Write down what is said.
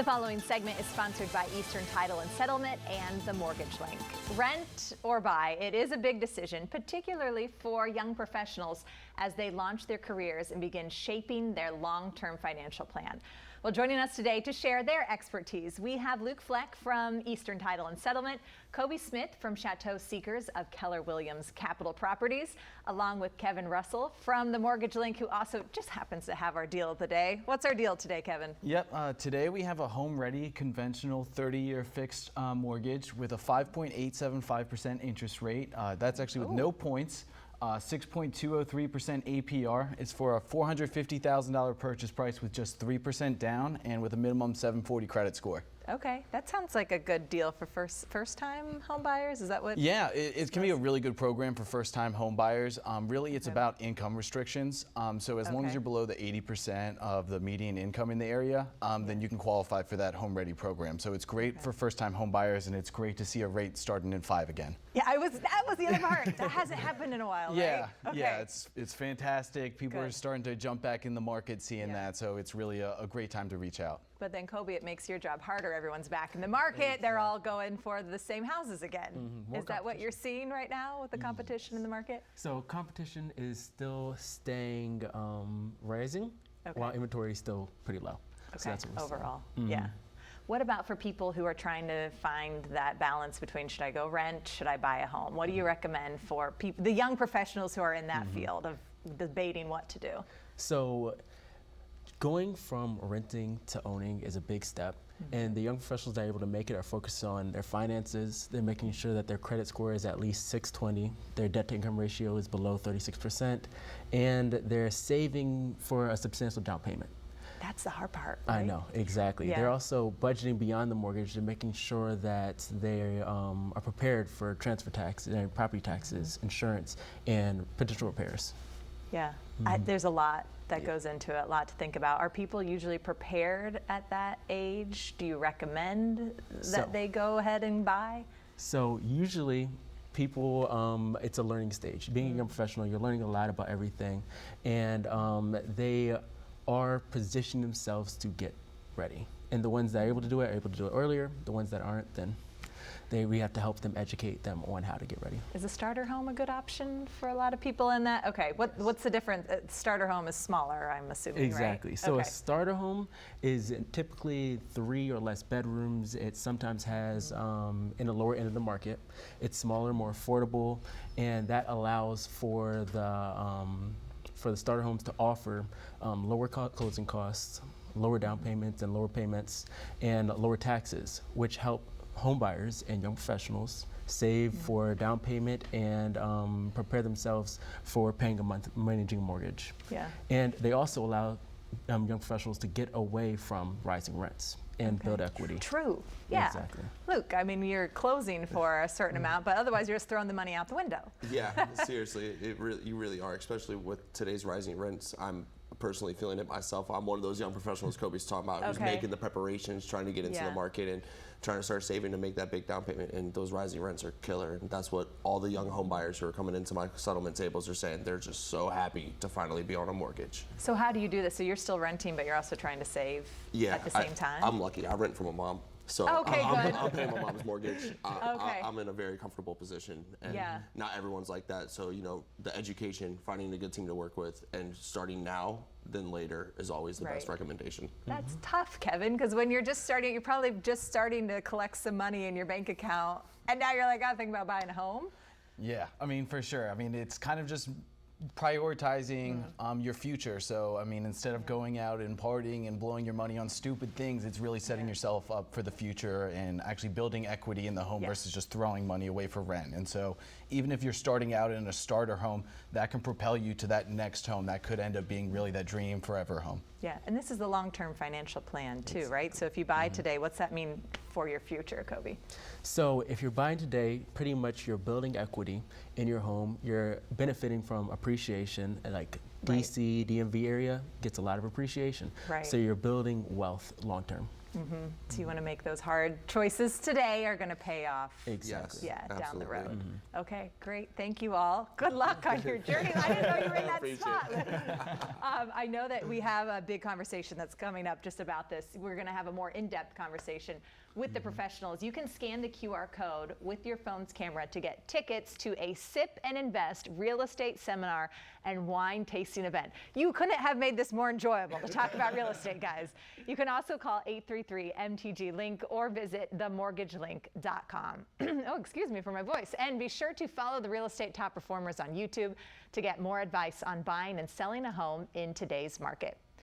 The following segment is sponsored by Eastern Title and Settlement and the Mortgage Link. Rent or buy, it is a big decision, particularly for young professionals as they launch their careers and begin shaping their long-term financial plan. Well, joining us today to share their expertise, we have Fleck from Eastern Title and Settlement, Cobi Smith from Chateau Seekers of Keller Williams Capital Properties, along with Kevin Russell from the Mortgage Link, who also just happens to have our deal of the day. What's our deal today, Kevin? Yep, today we have a home-ready conventional 30-year fixed mortgage with a 5.875% interest rate. That's actually with no points. 6.203% APR. It's for a $450,000 purchase price with just 3% down and with a minimum 740 credit score. Okay, that sounds like a good deal for first-time home buyers. Is that what? Yeah, it can be a really good program for first-time home buyers. Really, it's about income restrictions. So as long as you're below the 80% of the median income in the area, then you can qualify for that home-ready program. So it's great for first-time home buyers, and it's great to see a rate starting in 5 again. Yeah, that was the other part. That hasn't happened in a while, yeah, right? Yeah, it's fantastic. People are starting to jump back in the market seeing that, so it's really a great time to reach out. But then, Cobi, it makes your job harder. Everyone's back in the market. Exactly. They're all going for the same houses again. Is that what you're seeing right now with the competition in the market? So competition is still staying rising, while inventory is still pretty low. Okay, so that's what overall, yeah. What about for people who are trying to find that balance between should I go rent, should I buy a home? What do you recommend for people, the young professionals who are in that field of debating what to do? So going from renting to owning is a big step, and the young professionals that are able to make it are focused on their finances. They're making sure that their credit score is at least 620, their debt-to-income ratio is below 36%, and they're saving for a substantial down payment. That's the hard part, right? I know, exactly. Yeah. They're also budgeting beyond the mortgage. They're making sure that they are prepared for transfer tax and property taxes, insurance, and potential repairs. Yeah, there's a lot that goes into it, a lot to think about. Are people usually prepared at that age? Do you recommend that they go ahead and buy? So usually people, it's a learning stage. Being a young professional, you're learning a lot about everything, and they are positioning themselves to get ready. And the ones that are able to do it are able to do it earlier. The ones that aren't, then we have to help them, educate them on how to get ready. Is a starter home a good option for a lot of people in that? Okay, what's the difference? Starter home is smaller, I'm assuming, exactly. Right? So a starter home is typically 3 or less bedrooms. It sometimes has, in the lower end of the market, it's smaller, more affordable, and that allows for the starter homes to offer lower closing costs, lower down payments and lower payments, and lower taxes, which help home buyers and young professionals save for a down payment and prepare themselves for paying a managing mortgage. Yeah. And they also allow young professionals to get away from rising rents and build equity. True. Yeah. Exactly. Luke, I mean, you're closing for a certain amount, but otherwise you're just throwing the money out the window. Yeah, seriously, you really are, especially with today's rising rents. I'm personally feeling it myself. I'm one of those young professionals Cobi's talking about who's making the preparations, trying to get into the market and trying to start saving to make that big down payment, and those rising rents are killer, and that's what all the young home buyers who are coming into my settlement tables are saying. They're just so happy to finally be on a mortgage. So how do you do this? So you're still renting, but you're also trying to save at the same time? I'm lucky. I rent from a mom. So I'm paying my mom's mortgage. I'm in a very comfortable position, and not everyone's like that. So, you know, the education, finding a good team to work with, and starting now than later is always the best recommendation. That's tough, Kevin, because when you're just starting, you're probably just starting to collect some money in your bank account, and now you're like, I'm thinking about buying a home. Yeah, I mean, for sure. I mean, it's kind of just prioritizing your future. So, I mean, instead of going out and partying and blowing your money on stupid things, it's really setting yourself up for the future and actually building equity in the home versus just throwing money away for rent. And so even if you're starting out in a starter home, that can propel you to that next home that could end up being really that dream forever home. Yeah, and this is the long-term financial plan too, right? So if you buy today, what's that mean for your future, Cobi? So if you're buying today, pretty much you're building equity in your home. You're benefiting from appreciation, like DC, DMV area gets a lot of appreciation. Right. So you're building wealth long-term. So you want to make those hard choices today are going to pay off. Exactly. Yeah, Absolutely. down the road. Okay, great. Thank you all. Good luck on your journey. I didn't know you were in that Appreciate spot. I know that we have a big conversation that's coming up just about this. We're going to have a more in-depth conversation with the professionals. You can scan the QR code with your phone's camera to get tickets to a Sip and Invest real estate seminar and wine tasting event. You couldn't have made this more enjoyable to talk about real estate, guys. You can also call 833-MTG-LINK or visit themortgagelink.com. Oh, excuse me for my voice. And be sure to follow the Real Estate Top Performers on YouTube to get more advice on buying and selling a home in today's market.